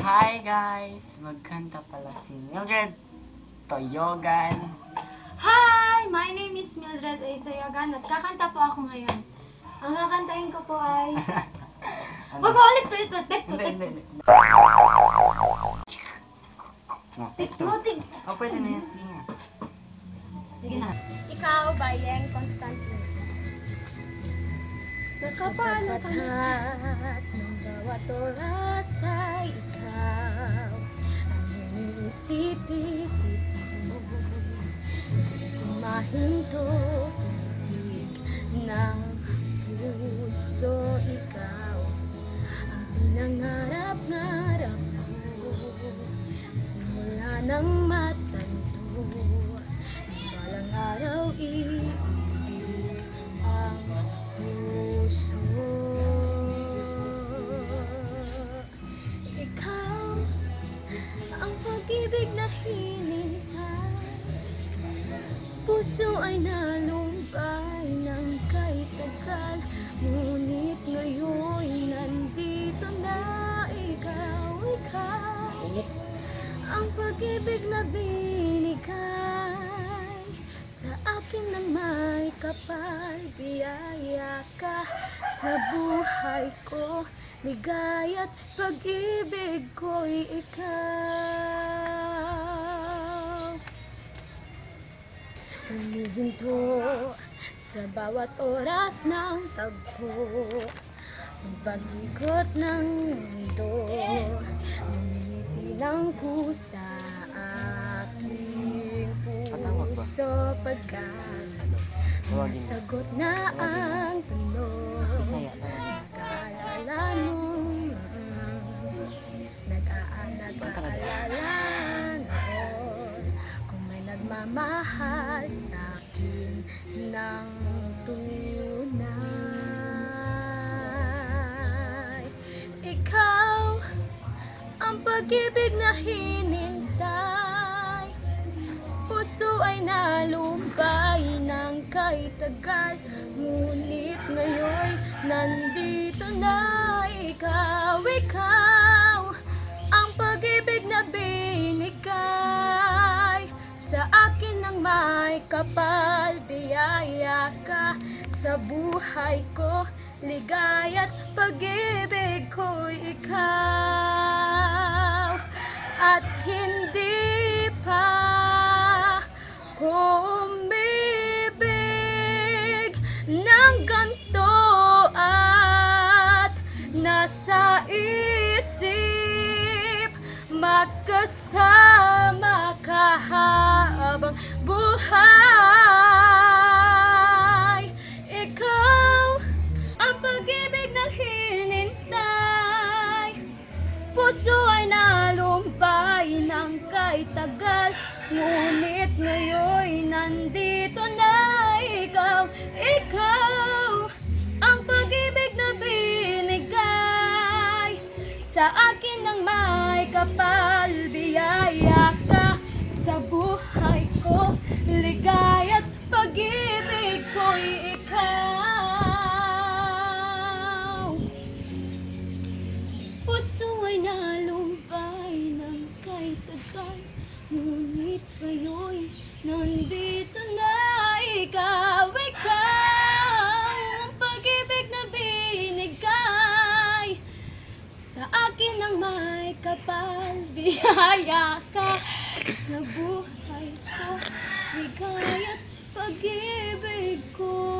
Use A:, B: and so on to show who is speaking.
A: Hi guys! Magkanta pala si Mildred Toyogan.
B: Hi! My name is Mildred Toyogan at kakanta po ako ngayon. Ang kakantahin ko po ay... Wag ulit! Tig!
A: Oh, pwede na yan. Sige nga.
B: Sige na. Ikaw, Bayeng Constantine.
C: Nakapaano ka na?
B: Ng bawat oras ay ikaw ang iniisip-isip ko. Hindi ko mahinto, titig ng puso, ikaw ang pinangarap-ngarap ko. Simula ng matanto, balang araw iibig ang puso. Ikaw ang pag-ibig na hinintay, puso ay nalumbay ng kahit tagal. Ngunit ngayon nandito na ikaw ang pag-ibig na binigay sa akin ng may kapal. Biyaya ka sa buhay ko, ligaya't pag-ibig ko'y ikaw. Humihinto sa bawat oras ng tagpo, pag-ikot ng mundo, humingiti ng kusa aking puso, pagkat nasagot na ang tanong. Nag-aalala nung nag-aalala noon kung may nagmamahal sa akin ng tunay. Ikaw ang pag-ibig na hinintay, puso ay nalumbay ng kahit tagal. Ngunit ngayon nandito na ikaw ang pag-ibig na binigay sa akin ng may kapal. Biyaya ka sa buhay ko, ligaya't pag-ibig ko'y ikaw. At hindi pa kumibig ng ganito, at nasa isip magkasama ka habang buhay. Ikaw ang pag-ibig na hinintay, puso ay nalumbay ng kahit tagal. Ngunit ngayon nandito na ikaw ang pag-ibig na binigay sa akin ng may kapal. Biyaya ka sa buhay ko, ligaya't pag-ibig ko'y ikaw. Puso ay nalumbay ng kahit tagal, ngunit ngayon nandito na ikaw ang pag-ibig na binigay sa akin ng may kapal. Biyaya ka sa buhay ko, ligaya't pag-ibig ko.